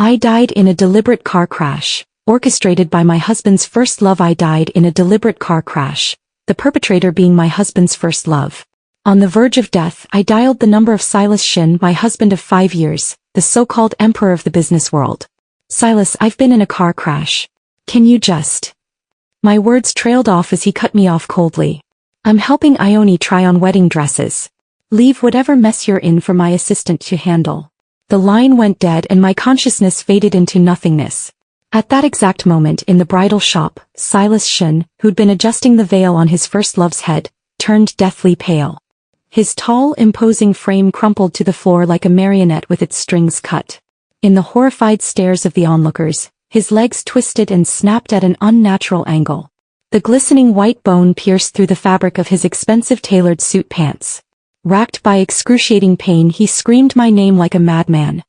I died in a deliberate car crash, orchestrated by my husband's first love. I died in a deliberate car crash, the perpetrator being my husband's first love. On the verge of death, I dialed the number of Silas Shin, my husband of 5 years, the so-called emperor of the business world. Silas, I've been in a car crash. Can you just... My words trailed off as he cut me off coldly. I'm helping Ione try on wedding dresses. Leave whatever mess you're in for my assistant to handle. The line went dead and my consciousness faded into nothingness. At that exact moment in the bridal shop, Silas Shin, who'd been adjusting the veil on his first love's head, turned deathly pale. His tall, imposing frame crumpled to the floor like a marionette with its strings cut. In the horrified stares of the onlookers, his legs twisted and snapped at an unnatural angle. The glistening white bone pierced through the fabric of his expensive tailored suit pants. Racked by excruciating pain, he screamed my name like a madman.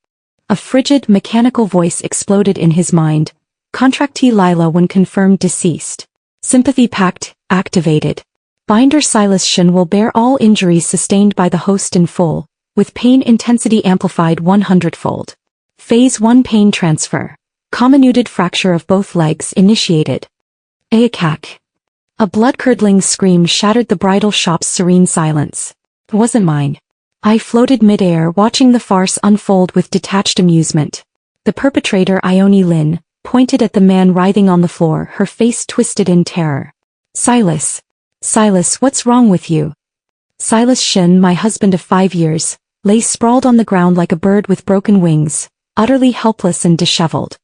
A frigid, mechanical voice exploded in his mind. Contractee Lila when confirmed deceased. Sympathy pact, activated. Binder Silas Shin will bear all injuries sustained by the host in full, with pain intensity amplified 100-fold. Phase 1 pain transfer. Comminuted fracture of both legs initiated. Aakak. A blood-curdling scream shattered the bridal shop's serene silence. It wasn't mine. I floated mid-air watching the farce unfold with detached amusement. The perpetrator, Ione Lin, pointed at the man writhing on the floor, her face twisted in terror. Silas. Silas, what's wrong with you? Silas Shin, my husband of 5 years, lay sprawled on the ground like a bird with broken wings, utterly helpless and disheveled.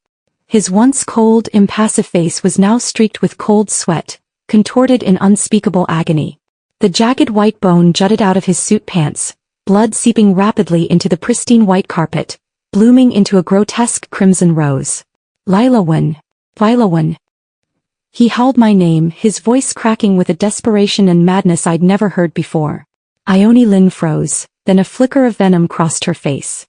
His once cold, impassive face was now streaked with cold sweat, contorted in unspeakable agony. The jagged white bone jutted out of his suit pants, blood seeping rapidly into the pristine white carpet, blooming into a grotesque crimson rose. Lilawan. Lilawan. He howled my name, his voice cracking with a desperation and madness I'd never heard before. Ione Lin froze, then a flicker of venom crossed her face.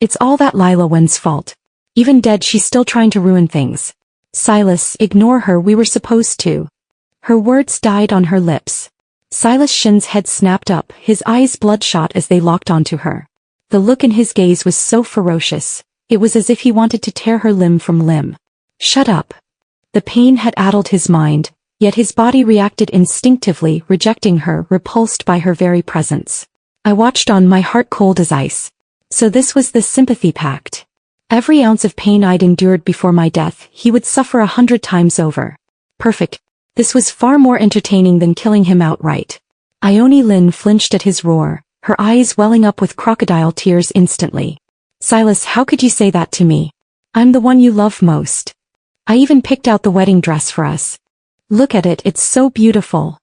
It's all that Lilawan's fault. Even dead, she's still trying to ruin things. Silas, ignore her, we were supposed to. Her words died on her lips. Silas Shin's head snapped up, his eyes bloodshot as they locked onto her. The look in his gaze was so ferocious, it was as if he wanted to tear her limb from limb. Shut up. The pain had addled his mind, yet his body reacted instinctively, rejecting her, repulsed by her very presence. I watched on, my heart cold as ice. So this was the sympathy pact. Every ounce of pain I'd endured before my death, he would suffer 100 times over. Perfect. This was far more entertaining than killing him outright. Ione Lin flinched at his roar, her eyes welling up with crocodile tears instantly. Silas, how could you say that to me? I'm the one you love most. I even picked out the wedding dress for us. Look at it, it's so beautiful.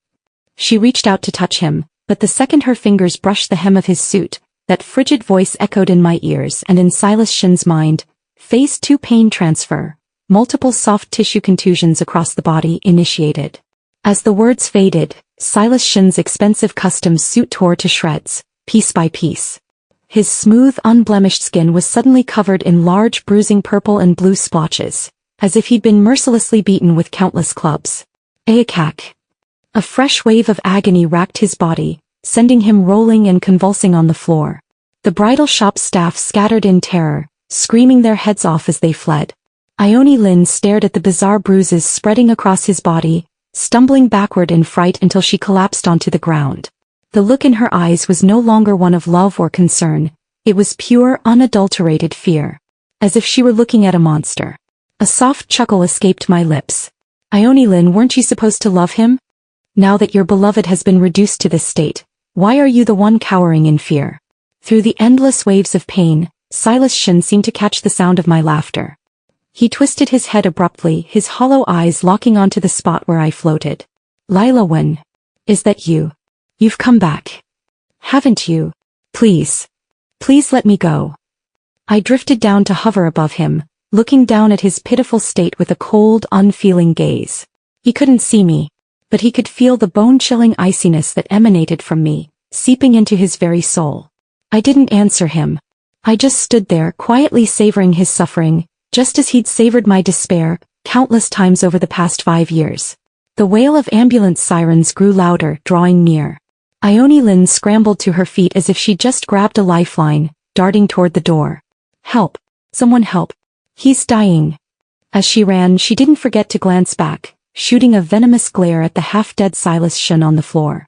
She reached out to touch him, but the second her fingers brushed the hem of his suit, that frigid voice echoed in my ears and in Silas Shin's mind. Phase 2 pain transfer. Multiple soft tissue contusions across the body initiated. As the words faded, Silas Shin's expensive custom suit tore to shreds, piece by piece. His smooth, unblemished skin was suddenly covered in large bruising purple and blue splotches, as if he'd been mercilessly beaten with countless clubs. Aakak. A fresh wave of agony racked his body, sending him rolling and convulsing on the floor. The bridal shop staff scattered in terror, screaming their heads off as they fled. Ione Lin stared at the bizarre bruises spreading across his body, stumbling backward in fright until she collapsed onto the ground. The look in her eyes was no longer one of love or concern, it was pure, unadulterated fear. As if she were looking at a monster. A soft chuckle escaped my lips. Ione Lin, weren't you supposed to love him? Now that your beloved has been reduced to this state, why are you the one cowering in fear? Through the endless waves of pain, Silas Shin seemed to catch the sound of my laughter. He twisted his head abruptly, his hollow eyes locking onto the spot where I floated. Lilawan. Is that you? You've come back. Haven't you? Please. Please let me go. I drifted down to hover above him, looking down at his pitiful state with a cold, unfeeling gaze. He couldn't see me, but he could feel the bone-chilling iciness that emanated from me, seeping into his very soul. I didn't answer him. I just stood there, quietly savoring his suffering, just as he'd savored my despair, countless times over the past 5 years. The wail of ambulance sirens grew louder, drawing near. Ione Lin scrambled to her feet as if she'd just grabbed a lifeline, darting toward the door. Help! Someone help! He's dying. As she ran, she didn't forget to glance back, shooting a venomous glare at the half-dead Silas Shun on the floor.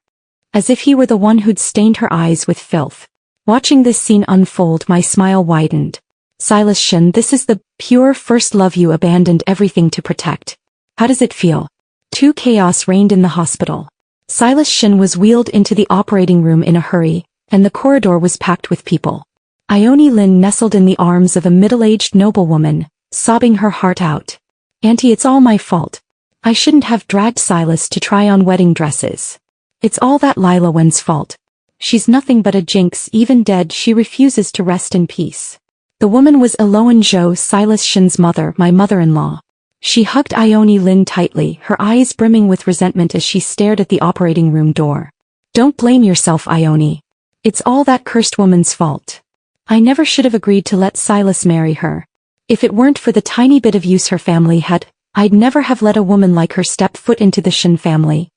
As if he were the one who'd stained her eyes with filth. Watching this scene unfold, my smile widened. Silas Shun, this is the pure first love you abandoned everything to protect. How does it feel? Chaos reigned in the hospital. Silas Shun was wheeled into the operating room in a hurry, and the corridor was packed with people. Ione Lynn nestled in the arms of a middle-aged noblewoman, sobbing her heart out. Auntie, it's all my fault. I shouldn't have dragged Silas to try on wedding dresses. It's all that Lila Wen's fault. She's nothing but a jinx, even dead she refuses to rest in peace. The woman was Ione Jo, Silas Shun's mother, my mother-in-law. She hugged Ione Lynn tightly, her eyes brimming with resentment as she stared at the operating room door. Don't blame yourself, Ione. It's all that cursed woman's fault. I never should have agreed to let Silas marry her. If it weren't for the tiny bit of use her family had, I'd never have let a woman like her step foot into the Shun family.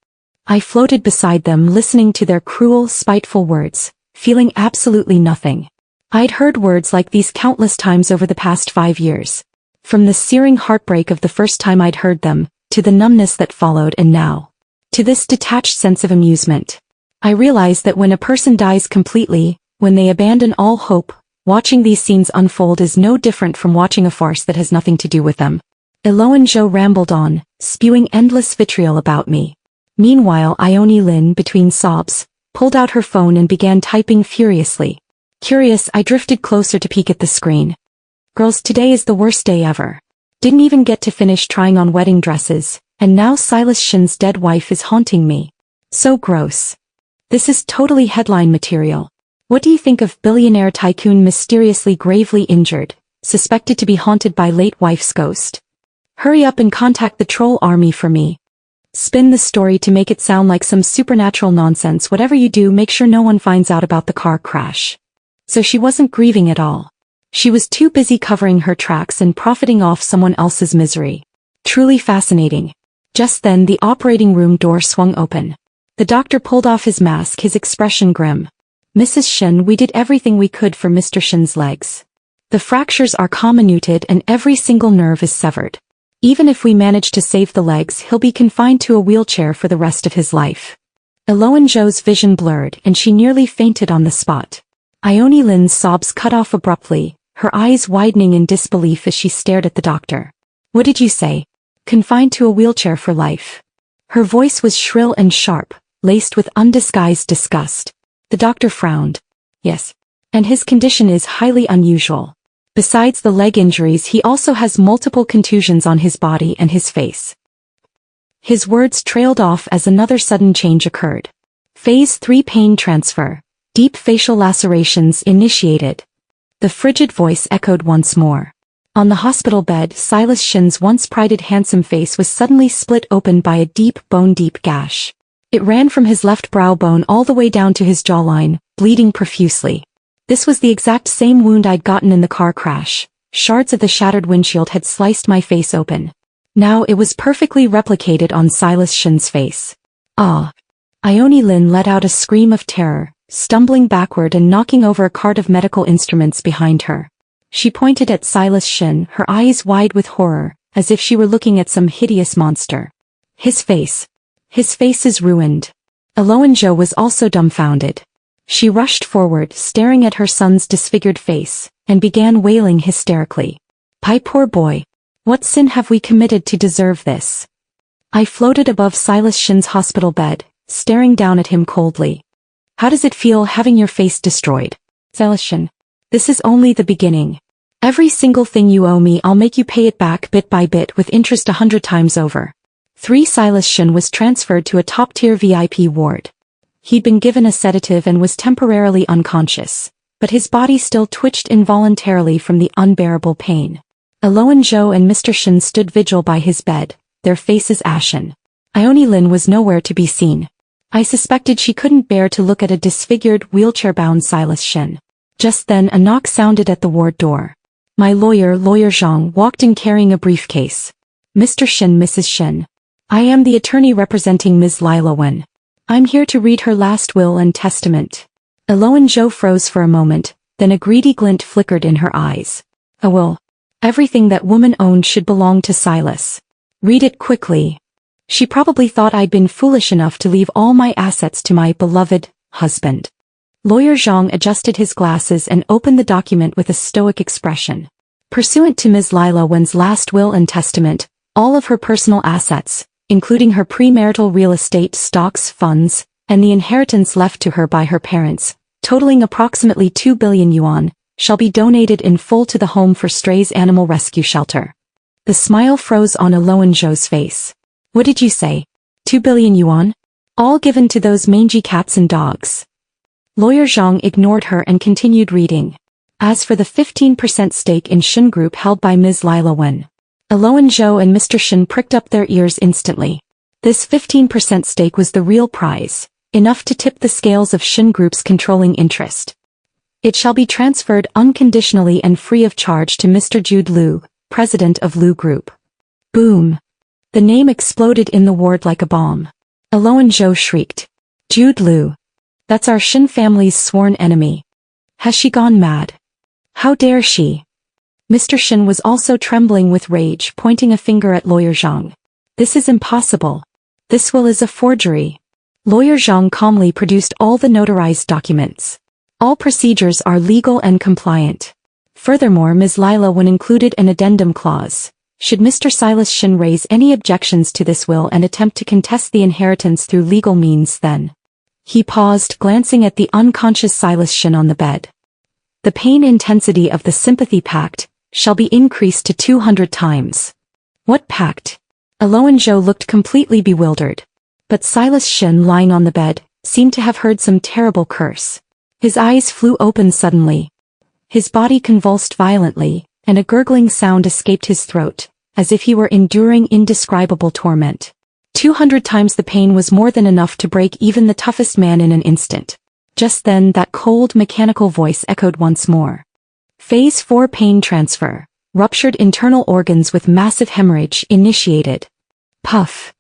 I floated beside them, listening to their cruel, spiteful words, feeling absolutely nothing. I'd heard words like these countless times over the past 5 years. From the searing heartbreak of the first time I'd heard them, to the numbness that followed, and now, to this detached sense of amusement. I realized that when a person dies completely, when they abandon all hope, watching these scenes unfold is no different from watching a farce that has nothing to do with them. Ione Jo rambled on, spewing endless vitriol about me. Meanwhile, Ione Lynn, between sobs, pulled out her phone and began typing furiously. Curious, I drifted closer to peek at the screen. Girls, today is the worst day ever. Didn't even get to finish trying on wedding dresses, and now Silas Shun's dead wife is haunting me. So gross. This is totally headline material. What do you think of billionaire tycoon mysteriously gravely injured, suspected to be haunted by late wife's ghost? Hurry up and contact the troll army for me. Spin the story to make it sound like some supernatural nonsense. Whatever you do, make sure no one finds out about the car crash. So she wasn't grieving at all. She was too busy covering her tracks and profiting off someone else's misery. Truly fascinating. Just then the operating room door swung open. The doctor pulled off his mask, his expression grim. Mrs. Shun, we did everything we could for Mr. Shun's legs. The fractures are comminuted and every single nerve is severed. Even if we manage to save the legs, he'll be confined to a wheelchair for the rest of his life. Ione Jo's vision blurred and she nearly fainted on the spot. Ione Lynn's sobs cut off abruptly, her eyes widening in disbelief as she stared at the doctor. What did you say? Confined to a wheelchair for life. Her voice was shrill and sharp, laced with undisguised disgust. The doctor frowned. Yes. And his condition is highly unusual. Besides the leg injuries, he also has multiple contusions on his body and his face. His words trailed off as another sudden change occurred. Phase 3 pain transfer. Deep facial lacerations initiated. The frigid voice echoed once more. On the hospital bed, Silas Shun's once prided handsome face was suddenly split open by a deep, bone-deep gash. It ran from his left brow bone all the way down to his jawline, bleeding profusely. This was the exact same wound I'd gotten in the car crash. Shards of the shattered windshield had sliced my face open. Now it was perfectly replicated on Silas Shun's face. Ah! Ione Lynn let out a scream of terror, stumbling backward and knocking over a cart of medical instruments behind her. She pointed at Silas Shun, her eyes wide with horror, as if she were looking at some hideous monster. His face is ruined. Ione Jo was also dumbfounded. She rushed forward, staring at her son's disfigured face, and began wailing hysterically. "My poor boy. What sin have we committed to deserve this?" I floated above Silas Shun's hospital bed, staring down at him coldly. "How does it feel having your face destroyed? Silas Shun, this is only the beginning. Every single thing you owe me, I'll make you pay it back bit by bit with interest 100 times over." Silas Shun was transferred to a top-tier VIP ward. He'd been given a sedative and was temporarily unconscious, but his body still twitched involuntarily from the unbearable pain. Ione Jo and Mr. Shun stood vigil by his bed, their faces ashen. Ione Lynn was nowhere to be seen. I suspected she couldn't bear to look at a disfigured, wheelchair-bound Silas Shun. Just then a knock sounded at the ward door. My lawyer, Lawyer Zhang, walked in carrying a briefcase. "Mr. Shun, Mrs. Shun. I am the attorney representing Ms. Lila Wen. I'm here to read her last will and testament." Ione Jo froze for a moment, then a greedy glint flickered in her eyes. "A will? Everything that woman owned should belong to Silas. Read it quickly. She probably thought I'd been foolish enough to leave all my assets to my beloved husband. Lawyer Zhang adjusted his glasses and opened the document with a stoic expression. Pursuant to Ms. Lila Wen's last will and testament, all of her personal assets, including her premarital real estate stocks, funds, and the inheritance left to her by her parents, totaling approximately 2 billion yuan, shall be donated in full to the Home for Strays Animal Rescue Shelter. The smile froze on Ione Zhou's face. What did you say? 2 billion yuan? All given to those mangy cats and dogs. Lawyer Zhang ignored her and continued reading. As for the 15% stake in Shin Group held by Ms. Lila Wen, Ione Zhou and Mr. Shin pricked up their ears instantly. This 15% stake was the real prize, enough to tip the scales of Shin Group's controlling interest. It shall be transferred unconditionally and free of charge to Mr. Jude Liu, president of Liu Group. Boom. The name exploded in the ward like a bomb. Ione Zhou shrieked. Jude Liu. That's our Shin family's sworn enemy. Has she gone mad? How dare she? Mr. Shin was also trembling with rage, pointing a finger at Lawyer Zhang. This is impossible. This will is a forgery. Lawyer Zhang calmly produced all the notarized documents. All procedures are legal and compliant. Furthermore, Ms. Lila Wen included an addendum clause. Should Mr. Silas Shin raise any objections to this will and attempt to contest the inheritance through legal means, then. He paused, glancing at the unconscious Silas Shin on the bed. The pain intensity of the sympathy pact shall be increased to 200 times. What pact? Ione Zhou looked completely bewildered. But Silas Shin, lying on the bed, seemed to have heard some terrible curse. His eyes flew open suddenly. His body convulsed violently, and a gurgling sound escaped his throat, as if he were enduring indescribable torment. 200 times the pain was more than enough to break even the toughest man in an instant. Just then that cold mechanical voice echoed once more. Phase 4 pain transfer. Ruptured internal organs with massive hemorrhage initiated. Puff.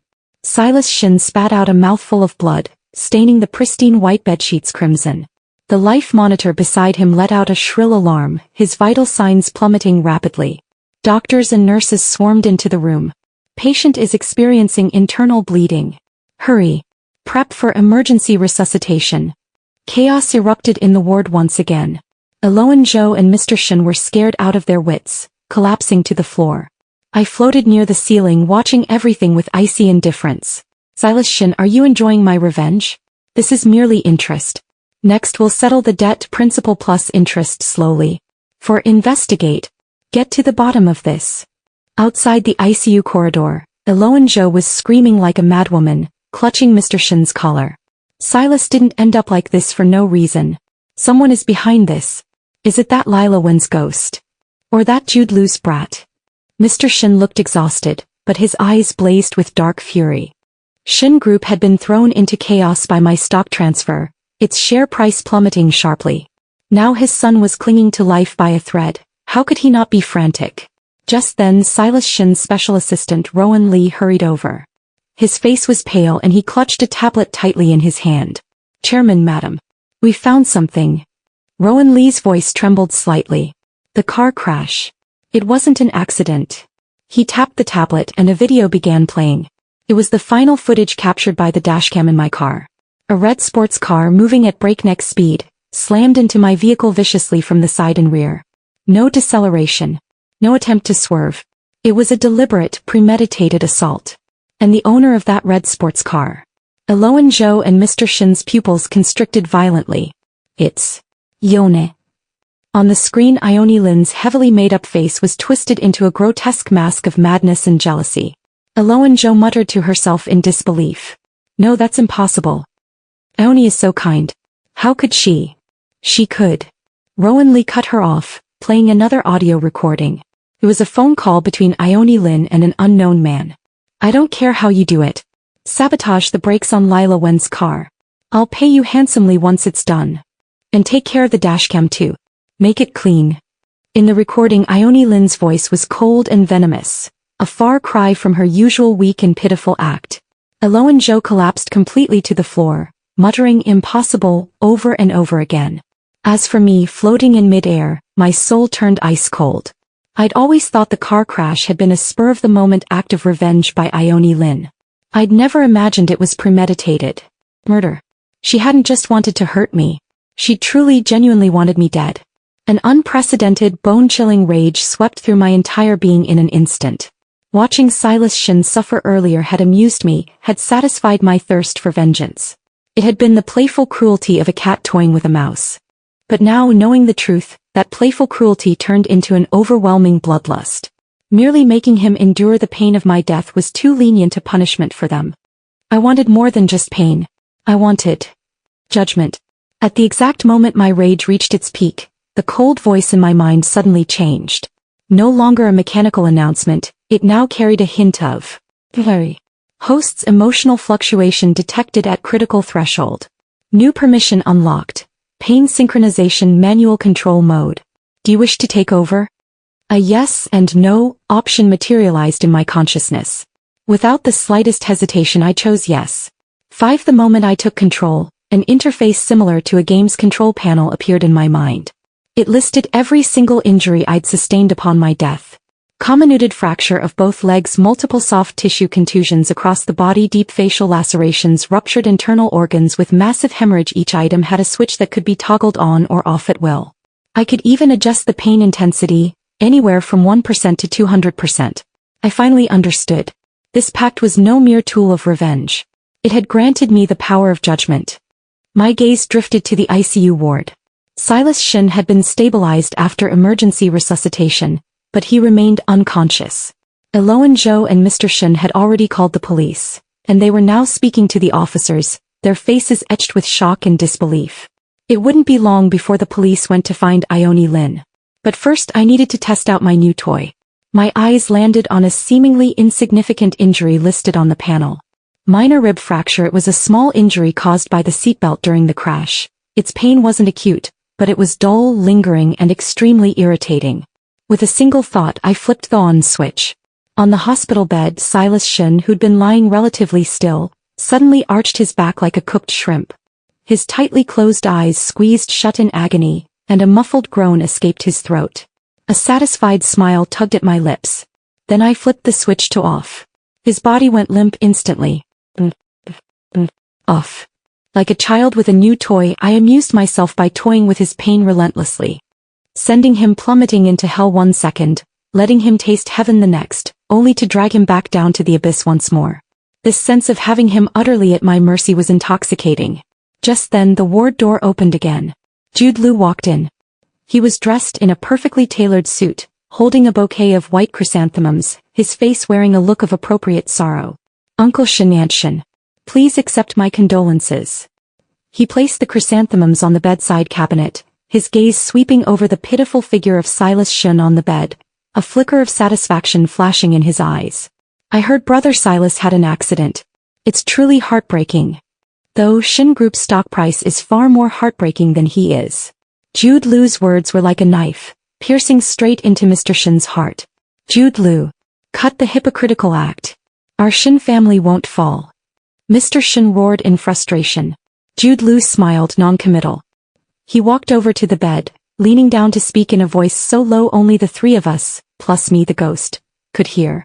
Silas Shin spat out a mouthful of blood, staining the pristine white bedsheets crimson. The life monitor beside him let out a shrill alarm, his vital signs plummeting rapidly. Doctors and nurses swarmed into the room. Patient is experiencing internal bleeding. Hurry. Prep for emergency resuscitation. Chaos erupted in the ward once again. Ione Zhou and Mr. Shin were scared out of their wits, collapsing to the floor. I floated near the ceiling, watching everything with icy indifference. Silas Shin, are you enjoying my revenge? This is merely interest. Next we'll settle the debt, principal plus interest, slowly. For investigate. Get to the bottom of this. Outside the ICU corridor, Ione Zhou was screaming like a madwoman, clutching Mr. Shin's collar. Silas didn't end up like this for no reason. Someone is behind this. Is it that Lila Wen's ghost? Or that Jude Liu's brat? Mr. Shin looked exhausted, but his eyes blazed with dark fury. Shin Group had been thrown into chaos by my stock transfer, its share price plummeting sharply. Now his son was clinging to life by a thread. How could he not be frantic? Just then Silas Shin's special assistant Rowan Lee hurried over. His face was pale and he clutched a tablet tightly in his hand. Chairman, madam. We found something. Rowan Lee's voice trembled slightly. The car crash. It wasn't an accident. He tapped the tablet and a video began playing. It was the final footage captured by the dashcam in my car. A red sports car moving at breakneck speed, slammed into my vehicle viciously from the side and rear. No deceleration. No attempt to swerve. It was a deliberate, premeditated assault. And the owner of that red sports car. Ione Zhou and Mr. Shin's pupils constricted violently. It's Ione. On the screen, Ione Lin's heavily made-up face was twisted into a grotesque mask of madness and jealousy. Ione Zhou muttered to herself in disbelief. No, that's impossible. Ione is so kind. How could she? She could. Rowan Lee cut her off, playing another audio recording. It was a phone call between Ione Lin and an unknown man. I don't care how you do it. Sabotage the brakes on Lila Wen's car. I'll pay you handsomely once it's done. And take care of the dashcam too. Make it clean. In the recording, Ione Lin's voice was cold and venomous, a far cry from her usual weak and pitiful act. Ione Zhou collapsed completely to the floor, muttering impossible over and over again. As for me, floating in mid-air, my soul turned ice cold. I'd always thought the car crash had been a spur-of-the-moment act of revenge by Ione Lynn. I'd never imagined it was premeditated. Murder. She hadn't just wanted to hurt me. She truly, genuinely wanted me dead. An unprecedented, bone-chilling rage swept through my entire being in an instant. Watching Silas Shin suffer earlier had amused me, had satisfied my thirst for vengeance. It had been the playful cruelty of a cat toying with a mouse. But now, knowing the truth, that playful cruelty turned into an overwhelming bloodlust. Merely making him endure the pain of my death was too lenient a punishment for them. I wanted more than just pain. I wanted judgment. At the exact moment my rage reached its peak, the cold voice in my mind suddenly changed. No longer a mechanical announcement, it now carried a hint of host's emotional fluctuation detected at critical threshold. New permission unlocked. Pain synchronization manual control mode. Do you wish to take over? A yes and no option materialized in my consciousness. Without the slightest hesitation I chose yes. The moment I took control, an interface similar to a game's control panel appeared in my mind. It listed every single injury I'd sustained upon my death. Comminuted fracture of both legs, multiple soft tissue contusions across the body, deep facial lacerations, ruptured internal organs with massive hemorrhage. Each item had a switch that could be toggled on or off at will. I could even adjust the pain intensity, anywhere from 1% to 200%. I finally understood. This pact was no mere tool of revenge. It had granted me the power of judgment. My gaze drifted to the ICU ward. Silas Shin had been stabilized after emergency resuscitation, but he remained unconscious. Eloan Zhou and Mr. Shin had already called the police, and they were now speaking to the officers, their faces etched with shock and disbelief. It wouldn't be long before the police went to find Ione Lynn. But first I needed to test out my new toy. My eyes landed on a seemingly insignificant injury listed on the panel. Minor rib fracture. It was a small injury caused by the seatbelt during the crash. Its pain wasn't acute, but it was dull, lingering, and extremely irritating. With a single thought I flipped the on switch. On the hospital bed, Silas Shin, who'd been lying relatively still, suddenly arched his back like a cooked shrimp. His tightly closed eyes squeezed shut in agony, and a muffled groan escaped his throat. A satisfied smile tugged at my lips. Then I flipped the switch to off. His body went limp instantly. Off. Like a child with a new toy, I amused myself by toying with his pain relentlessly. Sending him plummeting into hell 1 second, letting him taste heaven the next, only to drag him back down to the abyss once more. This sense of having him utterly at my mercy was intoxicating. Just then the ward door opened again. Jude Liu walked in. He was dressed in a perfectly tailored suit, holding a bouquet of white chrysanthemums, his face wearing a look of appropriate sorrow. Uncle Shin, please accept my condolences. He placed the chrysanthemums on the bedside cabinet, his gaze sweeping over the pitiful figure of Silas Shin on the bed, a flicker of satisfaction flashing in his eyes. I heard Brother Silas had an accident. It's truly heartbreaking. Though Shin Group's stock price is far more heartbreaking than he is. Jude Liu's words were like a knife, piercing straight into Mr. Shin's heart. Jude Liu, cut the hypocritical act. Our Shin family won't fall. Mr. Shin roared in frustration. Jude Liu smiled non-committal. He walked over to the bed, leaning down to speak in a voice so low only the three of us, plus me the ghost, could hear.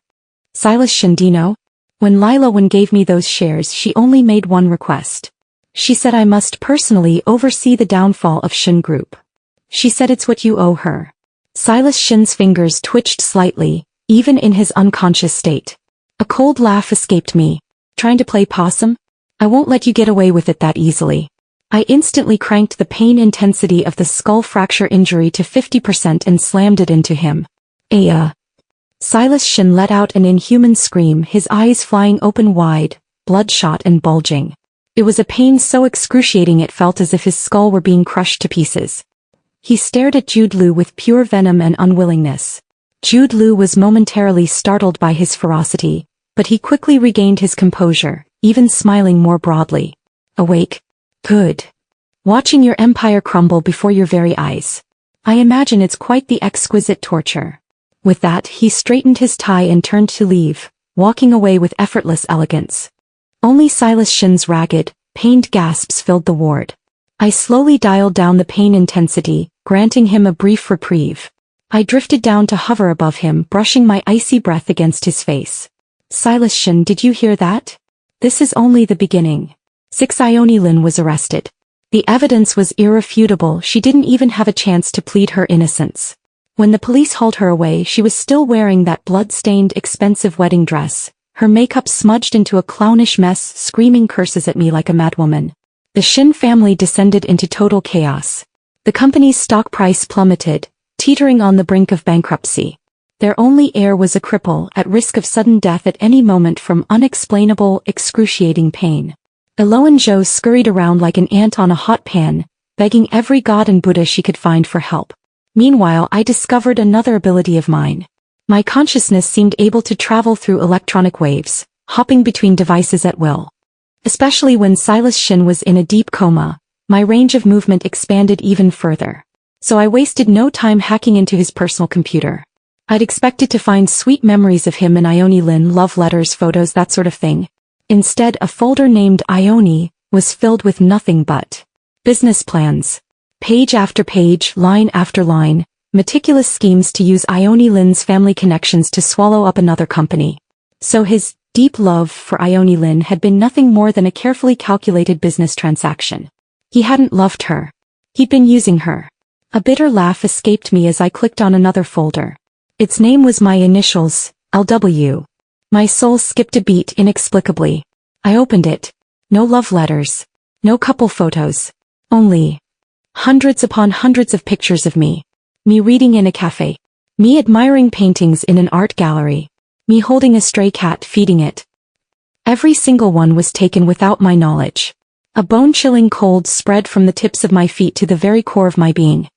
Silas Shindino? When Lila Wen gave me those shares she only made one request. She said I must personally oversee the downfall of Shin Group. She said it's what you owe her. Silas Shin's fingers twitched slightly, even in his unconscious state. A cold laugh escaped me. Trying to play possum? I won't let you get away with it that easily. I instantly cranked the pain intensity of the skull fracture injury to 50% and slammed it into him. Silas Shin let out an inhuman scream, his eyes flying open wide, bloodshot and bulging. It was a pain so excruciating it felt as if his skull were being crushed to pieces. He stared at Jude Liu with pure venom and unwillingness. Jude Liu was momentarily startled by his ferocity, but he quickly regained his composure, even smiling more broadly. Awake? Good. Watching your empire crumble before your very eyes. I imagine it's quite the exquisite torture. With that he straightened his tie and turned to leave, walking away with effortless elegance. Only Silas Shin's ragged, pained gasps filled the ward. I slowly dialed down the pain intensity, granting him a brief reprieve. I drifted down to hover above him, brushing my icy breath against his face. Silas Shin, did you hear that? This is only the beginning. 6 Ione Lin was arrested. The evidence was irrefutable. She didn't even have a chance to plead her innocence. When the police hauled her away, she was still wearing that blood-stained, expensive wedding dress, her makeup smudged into a clownish mess, screaming curses at me like a madwoman. The Shin family descended into total chaos. The company's stock price plummeted, teetering on the brink of bankruptcy. Their only heir was a cripple, at risk of sudden death at any moment from unexplainable, excruciating pain. Ione Zhou scurried around like an ant on a hot pan, begging every god and Buddha she could find for help. Meanwhile, I discovered another ability of mine. My consciousness seemed able to travel through electronic waves, hopping between devices at will. Especially when Silas Shin was in a deep coma, my range of movement expanded even further. So I wasted no time hacking into his personal computer. I'd expected to find sweet memories of him in Ione Lin, love letters, photos, that sort of thing. Instead, a folder named Ione was filled with nothing but business plans. Page after page, line after line, meticulous schemes to use Ione Lin's family connections to swallow up another company. So his deep love for Ione Lin had been nothing more than a carefully calculated business transaction. He hadn't loved her. He'd been using her. A bitter laugh escaped me as I clicked on another folder. Its name was my initials, LW. My soul skipped a beat inexplicably. I opened it. No love letters. No couple photos. Only hundreds upon hundreds of pictures of me. Me reading in a cafe. Me admiring paintings in an art gallery. Me holding a stray cat, feeding it. Every single one was taken without my knowledge. A bone-chilling cold spread from the tips of my feet to the very core of my being.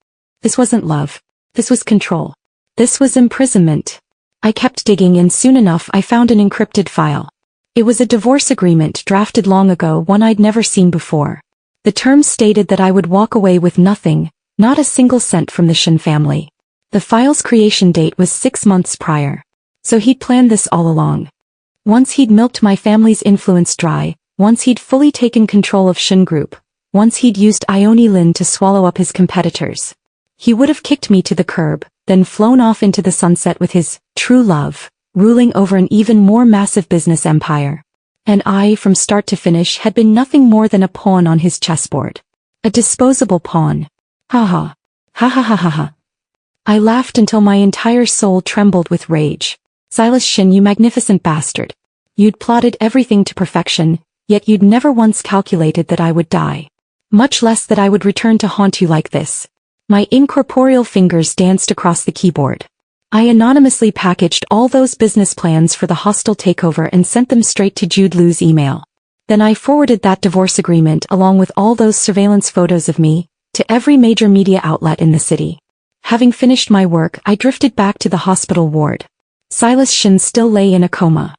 This wasn't love. This was control. This was imprisonment. I kept digging and soon enough I found an encrypted file. It was a divorce agreement drafted long ago, one I'd never seen before. The terms stated that I would walk away with nothing, not a single cent from the Shin family. The file's creation date was 6 months prior. So he'd planned this all along. Once he'd milked my family's influence dry, once he'd fully taken control of Shin Group, once he'd used Ione Lin to swallow up his competitors. He would have kicked me to the curb, then flown off into the sunset with his true love, ruling over an even more massive business empire. And I, from start to finish, had been nothing more than a pawn on his chessboard. A disposable pawn. Ha ha. Ha ha ha ha ha. I laughed until my entire soul trembled with rage. Silas Shin, you magnificent bastard. You'd plotted everything to perfection, yet you'd never once calculated that I would die. Much less that I would return to haunt you like this. My incorporeal fingers danced across the keyboard. I anonymously packaged all those business plans for the hostile takeover and sent them straight to Jude Liu's email. Then I forwarded that divorce agreement along with all those surveillance photos of me to every major media outlet in the city. Having finished my work, I drifted back to the hospital ward. Silas Shin still lay in a coma.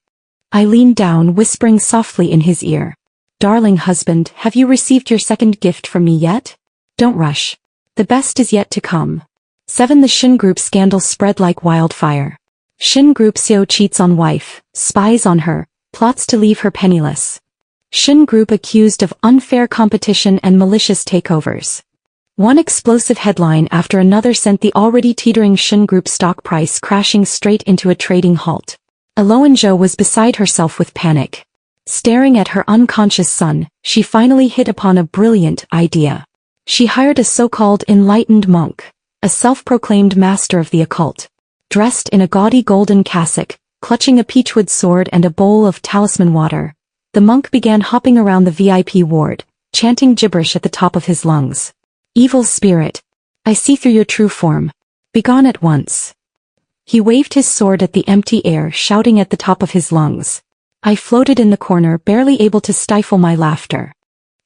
I leaned down, whispering softly in his ear. Darling husband, have you received your second gift from me yet? Don't rush. The best is yet to come. 7. The Shin Group scandal spread like wildfire. Shin Group CEO cheats on wife, spies on her, plots to leave her penniless. Shin Group accused of unfair competition and malicious takeovers. One explosive headline after another sent the already teetering Shin Group stock price crashing straight into a trading halt. Ione Zhou was beside herself with panic. Staring at her unconscious son, she finally hit upon a brilliant idea. She hired a so-called enlightened monk, a self-proclaimed master of the occult. Dressed in a gaudy golden cassock, clutching a peachwood sword and a bowl of talisman water, the monk began hopping around the VIP ward, chanting gibberish at the top of his lungs. Evil spirit, I see through your true form. Begone at once. He waved his sword at the empty air, shouting at the top of his lungs. I floated in the corner, barely able to stifle my laughter.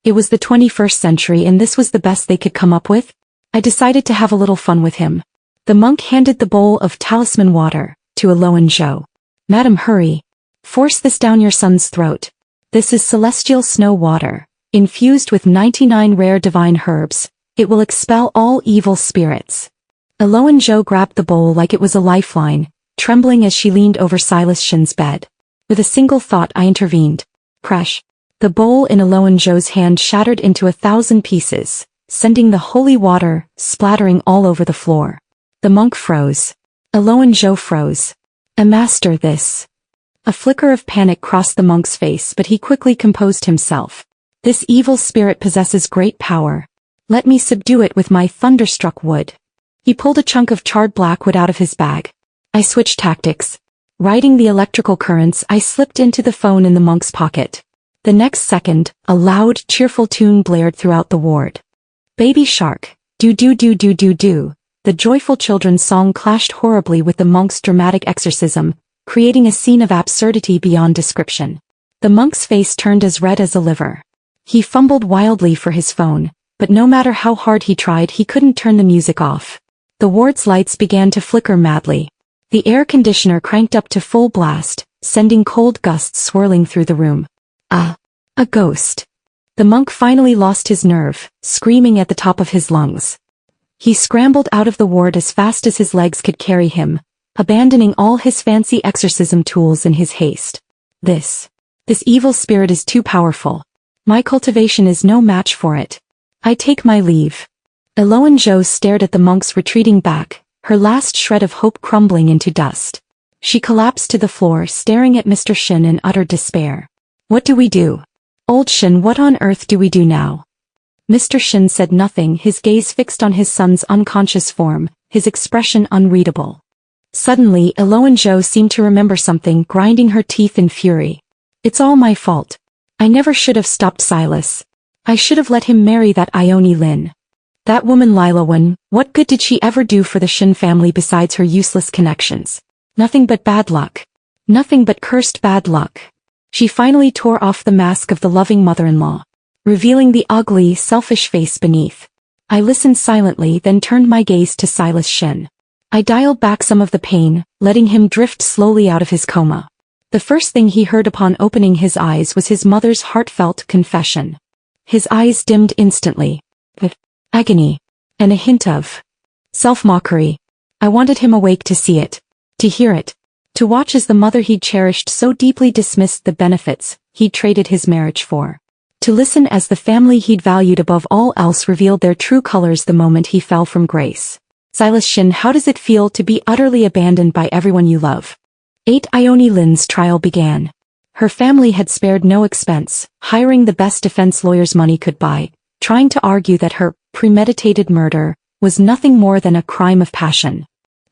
It was the 21st century and this was the best they could come up with? I decided to have a little fun with him. The monk handed the bowl of talisman water to Ione Zhou. Madam, hurry. Force this down your son's throat. This is celestial snow water, infused with 99 rare divine herbs. It will expel all evil spirits. Ione Zhou grabbed the bowl like it was a lifeline, trembling as she leaned over Silas Shin's bed. With a single thought I intervened. Crash. The bowl in Ione Zhou's hand shattered into 1,000 pieces, sending the holy water splattering all over the floor. The monk froze. Ione froze. A master this. A flicker of panic crossed the monk's face, but he quickly composed himself. This evil spirit possesses great power. Let me subdue it with my thunderstruck wood. He pulled a chunk of charred blackwood out of his bag. I switched tactics. Riding the electrical currents, I slipped into the phone in the monk's pocket. The next second, a loud, cheerful tune blared throughout the ward. Baby Shark, do-do-do-do-do-do. The joyful children's song clashed horribly with the monk's dramatic exorcism, creating a scene of absurdity beyond description. The monk's face turned as red as a liver. He fumbled wildly for his phone, but no matter how hard he tried, he couldn't turn the music off. The ward's lights began to flicker madly. The air conditioner cranked up to full blast, sending cold gusts swirling through the room. A ghost. The monk finally lost his nerve, screaming at the top of his lungs. He scrambled out of the ward as fast as his legs could carry him, abandoning all his fancy exorcism tools in his haste. This evil spirit is too powerful. My cultivation is no match for it. I take my leave. Ione stared at the monk's retreating back, her last shred of hope crumbling into dust. She collapsed to the floor, staring at Mr. Shin in utter despair. What do we do? Old Shin, what on earth do we do now? Mr. Shin said nothing, his gaze fixed on his son's unconscious form, his expression unreadable. Suddenly, Ione seemed to remember something, grinding her teeth in fury. It's all my fault. I never should have stopped Silas. I should have let him marry that Ione Lin. That woman Ione, what good did she ever do for the Shin family besides her useless connections? Nothing but bad luck. Nothing but cursed bad luck. She finally tore off the mask of the loving mother-in-law, revealing the ugly, selfish face beneath. I listened silently, then turned my gaze to Silas Shin. I dialed back some of the pain, letting him drift slowly out of his coma. The first thing he heard upon opening his eyes was his mother's heartfelt confession. His eyes dimmed instantly. With agony. And a hint of self-mockery. I wanted him awake to see it. To hear it. To watch as the mother he'd cherished so deeply dismissed the benefits he'd traded his marriage for. To listen as the family he'd valued above all else revealed their true colors the moment he fell from grace. Silas Shin, how does it feel to be utterly abandoned by everyone you love? Ione Lin's trial began. Her family had spared no expense, hiring the best defense lawyers money could buy, trying to argue that her premeditated murder was nothing more than a crime of passion.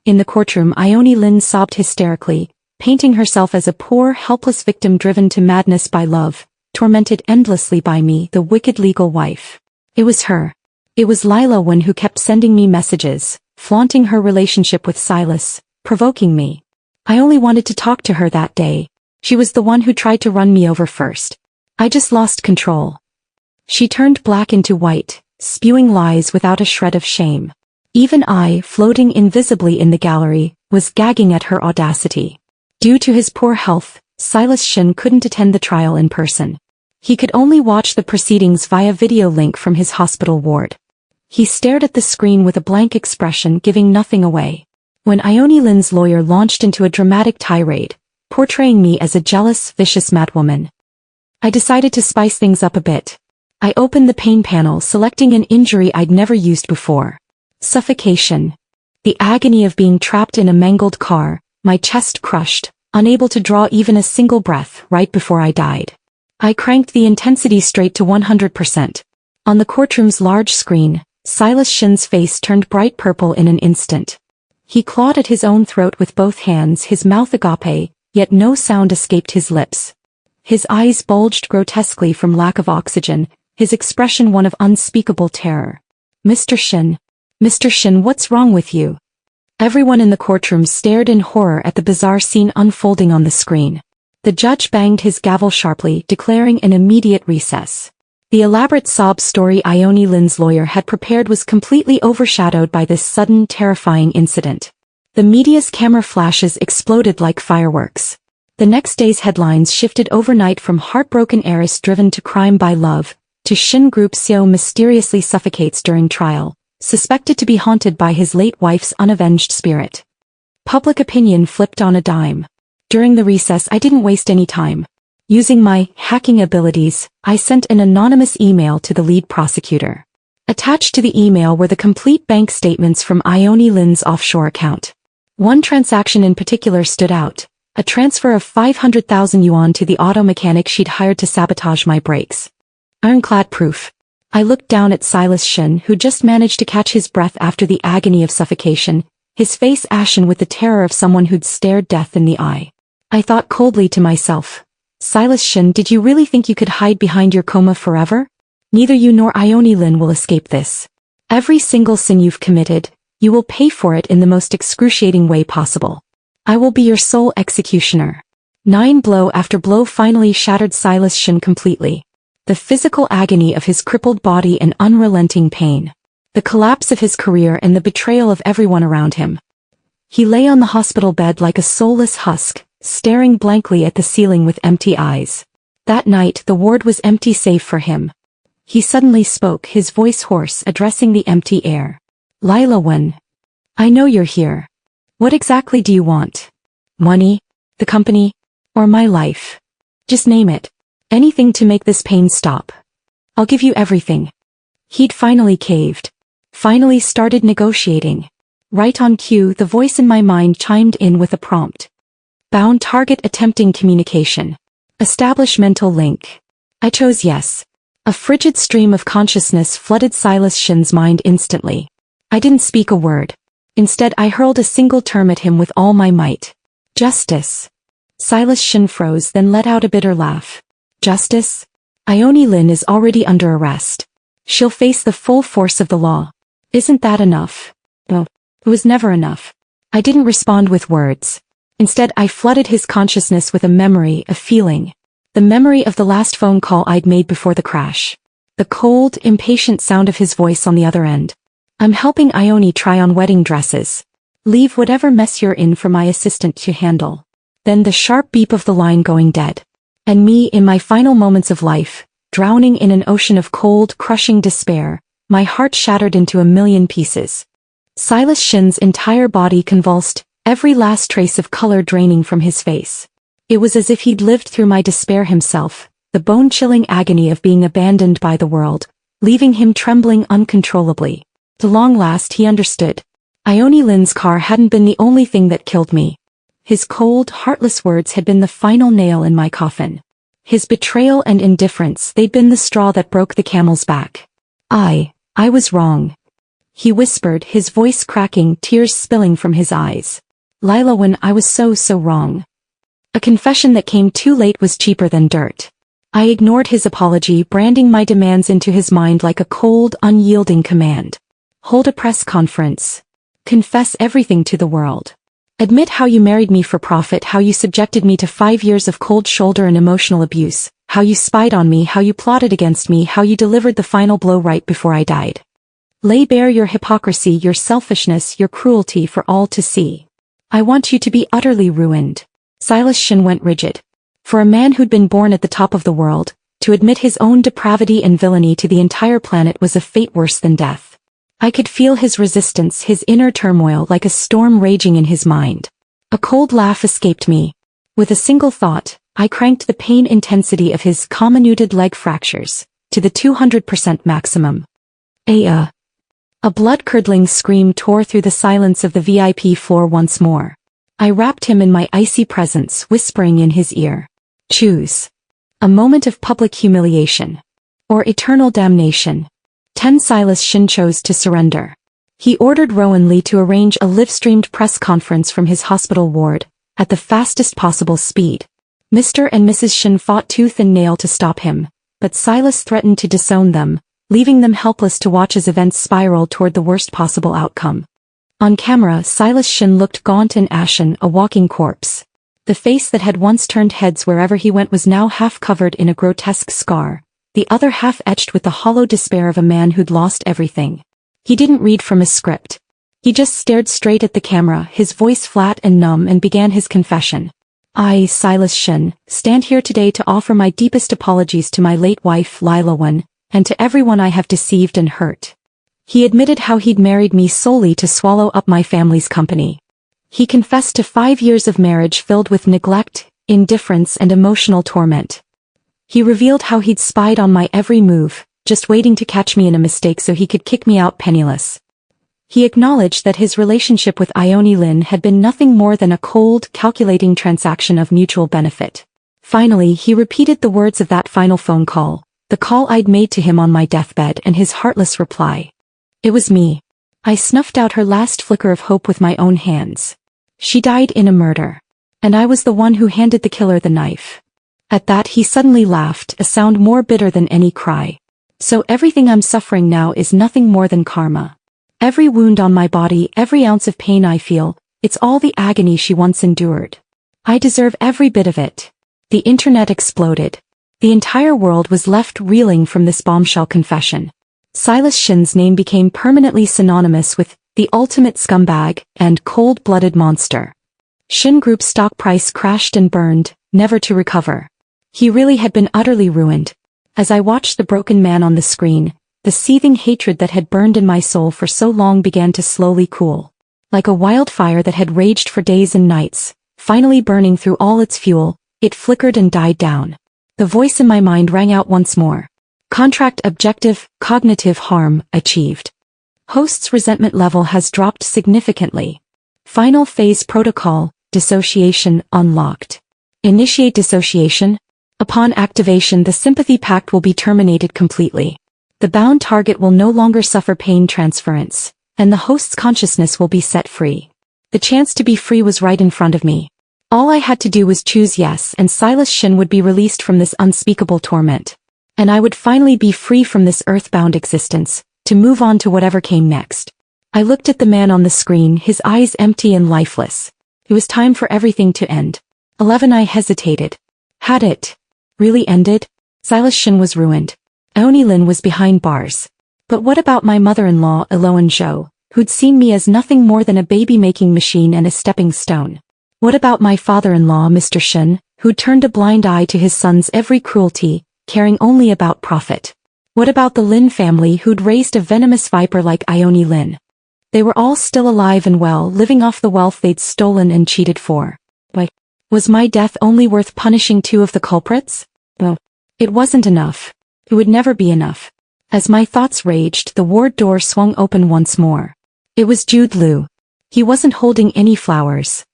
In the courtroom, Ione Lin sobbed hysterically, painting herself as a poor, helpless victim driven to madness by love, tormented endlessly by me, the wicked legal wife. It was her. It was Ione who kept sending me messages, flaunting her relationship with Silas, provoking me. I only wanted to talk to her that day. She was the one who tried to run me over first. I just lost control. She turned black into white, spewing lies without a shred of shame. Even I, floating invisibly in the gallery, was gagging at her audacity. Due to his poor health, Silas Shin couldn't attend the trial in person. He could only watch the proceedings via video link from his hospital ward. He stared at the screen with a blank expression, giving nothing away. When Ione Lin's lawyer launched into a dramatic tirade, portraying me as a jealous, vicious madwoman, I decided to spice things up a bit. I opened the pain panel, selecting an injury I'd never used before. Suffocation. The agony of being trapped in a mangled car, my chest crushed, unable to draw even a single breath right before I died. I cranked the intensity straight to 100%. On the courtroom's large screen, Silas Shin's face turned bright purple in an instant. He clawed at his own throat with both hands, his mouth agape, yet no sound escaped his lips. His eyes bulged grotesquely from lack of oxygen, his expression one of unspeakable terror. Mr. Shin, what's wrong with you? Everyone in the courtroom stared in horror at the bizarre scene unfolding on the screen. The judge banged his gavel sharply, declaring an immediate recess. The elaborate sob story Ione Lin's lawyer had prepared was completely overshadowed by this sudden, terrifying incident. The media's camera flashes exploded like fireworks. The next day's headlines shifted overnight from heartbroken heiress driven to crime by love, to Shin Group CEO mysteriously suffocates during trial, suspected to be haunted by his late wife's unavenged spirit. Public opinion flipped on a dime. During the recess, I didn't waste any time. Using my hacking abilities, I sent an anonymous email to the lead prosecutor. Attached to the email were the complete bank statements from Ione Lynn's offshore account. One transaction in particular stood out, a transfer of 500,000 yuan to the auto mechanic she'd hired to sabotage my brakes. Ironclad proof. I looked down at Silas Shin, who just managed to catch his breath after the agony of suffocation, his face ashen with the terror of someone who'd stared death in the eye. I thought coldly to myself, Silas Shin, did you really think you could hide behind your coma forever? Neither you nor Ione Lynn will escape this. Every single sin you've committed, you will pay for it in the most excruciating way possible. I will be your sole executioner. 9 blow after blow finally shattered Silas Shin completely. The physical agony of his crippled body and unrelenting pain. The collapse of his career and the betrayal of everyone around him. He lay on the hospital bed like a soulless husk, staring blankly at the ceiling with empty eyes. That night the ward was empty save for him. He suddenly spoke, his voice hoarse, addressing the empty air. Lila Wen. I know you're here. What exactly do you want? Money? The company? Or my life? Just name it. Anything to make this pain stop. I'll give you everything. He'd finally caved. Finally started negotiating. Right on cue, the voice in my mind chimed in with a prompt. Bound target attempting communication. Establish mental link. I chose yes. A frigid stream of consciousness flooded Silas Shin's mind instantly. I didn't speak a word. Instead I hurled a single term at him with all my might. Justice. Silas Shin froze, then let out a bitter laugh. Justice? Ione Lynn is already under arrest. She'll face the full force of the law. Isn't that enough? No, it was never enough. I didn't respond with words. Instead I flooded his consciousness with a memory, a feeling. The memory of the last phone call I'd made before the crash. The cold, impatient sound of his voice on the other end. I'm helping Ione try on wedding dresses. Leave whatever mess you're in for my assistant to handle. Then the sharp beep of the line going dead. And me in my final moments of life, drowning in an ocean of cold, crushing despair, my heart shattered into a million pieces. Silas Shin's entire body convulsed, every last trace of color draining from his face. It was as if he'd lived through my despair himself, the bone-chilling agony of being abandoned by the world, leaving him trembling uncontrollably. To long last he understood. Ione Lynn's car hadn't been the only thing that killed me. His cold, heartless words had been the final nail in my coffin. His betrayal and indifference, they'd been the straw that broke the camel's back. I was wrong. He whispered, his voice cracking, tears spilling from his eyes. Lila, when I was so wrong. A confession that came too late was cheaper than dirt. I ignored his apology, branding my demands into his mind like a cold, unyielding command. Hold a press conference. Confess everything to the world. Admit how you married me for profit, how you subjected me to 5 years of cold shoulder and emotional abuse, how you spied on me, how you plotted against me, how you delivered the final blow right before I died. Lay bare your hypocrisy, your selfishness, your cruelty for all to see. I want you to be utterly ruined. Silas Shin went rigid. For a man who'd been born at the top of the world, to admit his own depravity and villainy to the entire planet was a fate worse than death. I could feel his resistance, his inner turmoil like a storm raging in his mind. A cold laugh escaped me. With a single thought, I cranked the pain intensity of his comminuted leg fractures to the 200% maximum. A blood-curdling scream tore through the silence of the VIP floor once more. I wrapped him in my icy presence, whispering in his ear. Choose. A moment of public humiliation. Or eternal damnation. 10 Silas Shin chose to surrender. He ordered Rowan Lee to arrange a live-streamed press conference from his hospital ward, at the fastest possible speed. Mr. and Mrs. Shin fought tooth and nail to stop him, but Silas threatened to disown them, leaving them helpless to watch as events spiraled toward the worst possible outcome. On camera, Silas Shin looked gaunt and ashen, a walking corpse. The face that had once turned heads wherever he went was now half covered in a grotesque scar, the other half etched with the hollow despair of a man who'd lost everything. He didn't read from a script. He just stared straight at the camera, his voice flat and numb, and began his confession. I, Silas Shin, stand here today to offer my deepest apologies to my late wife, Lila Wen, and to everyone I have deceived and hurt. He admitted how he'd married me solely to swallow up my family's company. He confessed to 5 years of marriage filled with neglect, indifference, and emotional torment. He revealed how he'd spied on my every move, just waiting to catch me in a mistake so he could kick me out penniless. He acknowledged that his relationship with Ione Lynn had been nothing more than a cold, calculating transaction of mutual benefit. Finally, he repeated the words of that final phone call, the call I'd made to him on my deathbed, and his heartless reply. It was me. I snuffed out her last flicker of hope with my own hands. She died in a murder. And I was the one who handed the killer the knife. At that he suddenly laughed, a sound more bitter than any cry. So everything I'm suffering now is nothing more than karma. Every wound on my body, every ounce of pain I feel, it's all the agony she once endured. I deserve every bit of it. The internet exploded. The entire world was left reeling from this bombshell confession. Silas Shin's name became permanently synonymous with the ultimate scumbag and cold-blooded monster. Shin Group's stock price crashed and burned, never to recover. He really had been utterly ruined. As I watched the broken man on the screen, the seething hatred that had burned in my soul for so long began to slowly cool. Like a wildfire that had raged for days and nights, finally burning through all its fuel, it flickered and died down. The voice in my mind rang out once more. Contract objective, cognitive harm, achieved. Host's resentment level has dropped significantly. Final phase protocol, dissociation, unlocked. Initiate dissociation. Upon activation, the sympathy pact will be terminated completely. The bound target will no longer suffer pain transference, and the host's consciousness will be set free. The chance to be free was right in front of me. All I had to do was choose yes, and Silas Shin would be released from this unspeakable torment. And I would finally be free from this earthbound existence, to move on to whatever came next. I looked at the man on the screen, his eyes empty and lifeless. It was time for everything to end. 11. I hesitated. Had it really ended? Silas Shin was ruined. Ione Lin was behind bars. But what about my mother-in-law, Ione Zhou, who'd seen me as nothing more than a baby-making machine and a stepping stone? What about my father-in-law, Mr. Shin, who'd turned a blind eye to his son's every cruelty, caring only about profit? What about the Lin family who'd raised a venomous viper like Ione Lin? They were all still alive and well, living off the wealth they'd stolen and cheated for. But was my death only worth punishing two of the culprits? Well, it wasn't enough. It would never be enough. As my thoughts raged, the ward door swung open once more. It was Jude Liu. He wasn't holding any flowers.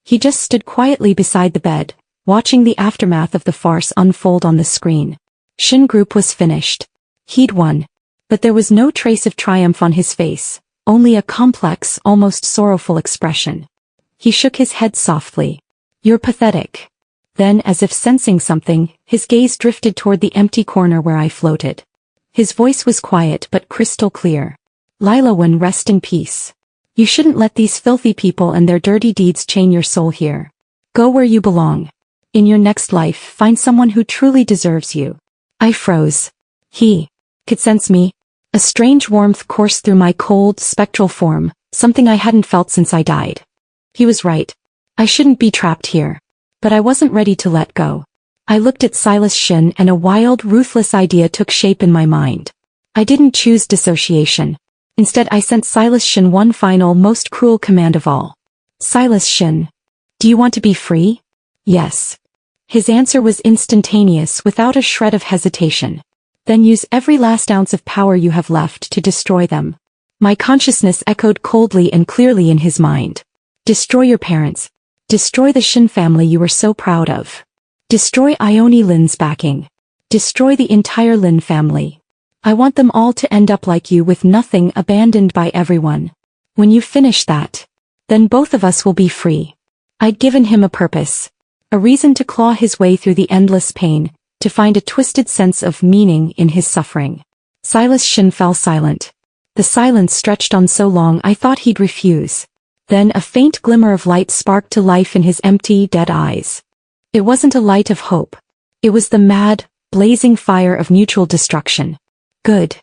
He just stood quietly beside the bed, watching the aftermath of the farce unfold on the screen. Shin Group was finished. He'd won. But there was no trace of triumph on his face, only a complex, almost sorrowful expression. He shook his head softly. You're pathetic. Then, as if sensing something, his gaze drifted toward the empty corner where I floated. His voice was quiet but crystal clear. Lila Wen, rest in peace. You shouldn't let these filthy people and their dirty deeds chain your soul here. Go where you belong. In your next life, find someone who truly deserves you. I froze. He could sense me. A strange warmth coursed through my cold, spectral form, something I hadn't felt since I died. He was right. I shouldn't be trapped here. But I wasn't ready to let go. I looked at Silas Shin and a wild, ruthless idea took shape in my mind. I didn't choose dissociation. Instead, I sent Silas Shin one final, most cruel command of all. Silas Shin, do you want to be free? Yes. His answer was instantaneous, without a shred of hesitation. Then use every last ounce of power you have left to destroy them. My consciousness echoed coldly and clearly in his mind. Destroy your parents. Destroy the Shin family you were so proud of. Destroy Ione Lin's backing. Destroy the entire Lin family. I want them all to end up like you, with nothing, abandoned by everyone. When you finish that, then both of us will be free. I'd given him a purpose. A reason to claw his way through the endless pain, to find a twisted sense of meaning in his suffering. Silas Shin fell silent. The silence stretched on so long I thought he'd refuse. Then a faint glimmer of light sparked to life in his empty, dead eyes. It wasn't a light of hope. It was the mad, blazing fire of mutual destruction. Good.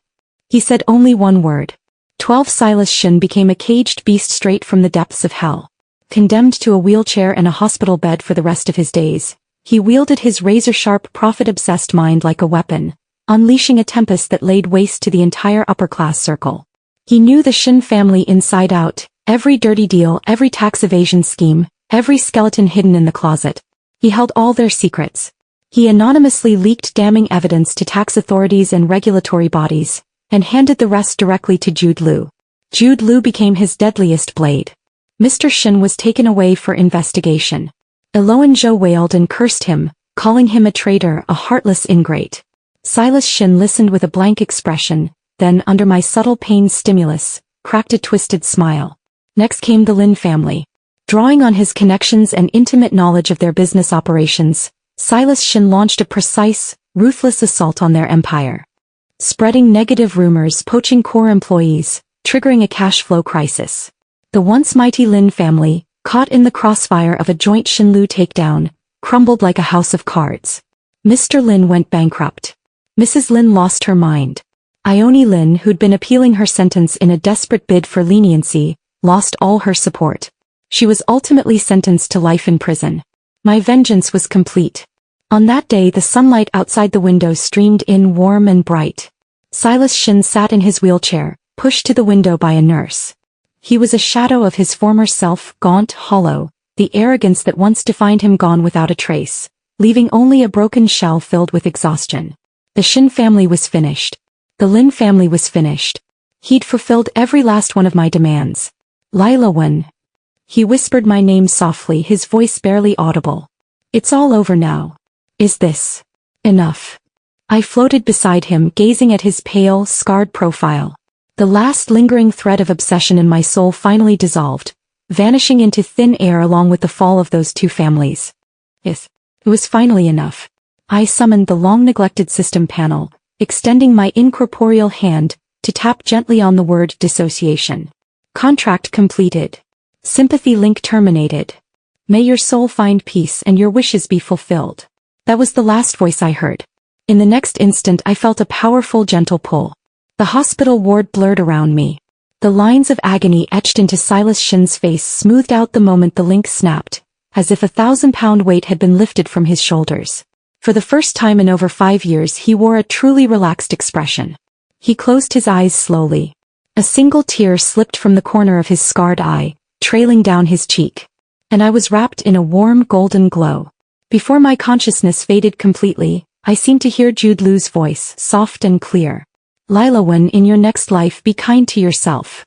He said only one word. 12. Silas Shin became a caged beast straight from the depths of hell. Condemned to a wheelchair and a hospital bed for the rest of his days, he wielded his razor-sharp, profit-obsessed mind like a weapon, unleashing a tempest that laid waste to the entire upper-class circle. He knew the Shin family inside out, every dirty deal, every tax evasion scheme, every skeleton hidden in the closet. He held all their secrets. He anonymously leaked damning evidence to tax authorities and regulatory bodies, and handed the rest directly to Jude Liu. Jude Liu became his deadliest blade. Mr. Shin was taken away for investigation. Eloan Zhou wailed and cursed him, calling him a traitor, a heartless ingrate. Silas Shin listened with a blank expression, then, under my subtle pain stimulus, cracked a twisted smile. Next came the Lin family. Drawing on his connections and intimate knowledge of their business operations, Silas Shin launched a precise, ruthless assault on their empire. Spreading negative rumors, poaching core employees, triggering a cash flow crisis. The once mighty Lin family, caught in the crossfire of a joint Shinlu takedown, crumbled like a house of cards. Mr. Lin went bankrupt. Mrs. Lin lost her mind. Ione Lin, who'd been appealing her sentence in a desperate bid for leniency, lost all her support. She was ultimately sentenced to life in prison. My vengeance was complete. On that day the sunlight outside the window streamed in warm and bright. Silas Shin sat in his wheelchair, pushed to the window by a nurse. He was a shadow of his former self, gaunt, hollow, the arrogance that once defined him gone without a trace, leaving only a broken shell filled with exhaustion. The Shin family was finished. The Lin family was finished. He'd fulfilled every last one of my demands. Lila Wen. He whispered my name softly, his voice barely audible. It's all over now. Is this enough? I floated beside him, gazing at his pale, scarred profile. The last lingering thread of obsession in my soul finally dissolved, vanishing into thin air along with the fall of those two families. It was finally enough. I summoned the long-neglected system panel, extending my incorporeal hand to tap gently on the word dissociation. Contract completed. Sympathy link terminated. May your soul find peace and your wishes be fulfilled. That was the last voice I heard. In the next instant I felt a powerful, gentle pull. The hospital ward blurred around me. The lines of agony etched into Silas Shin's face smoothed out the moment the link snapped, as if a 1,000-pound weight had been lifted from his shoulders. For the first time in over 5 years he wore a truly relaxed expression. He closed his eyes slowly. A single tear slipped from the corner of his scarred eye, trailing down his cheek. And I was wrapped in a warm golden glow. Before my consciousness faded completely, I seemed to hear Jude Liu's voice, soft and clear. Lila Wen, in your next life be kind to yourself.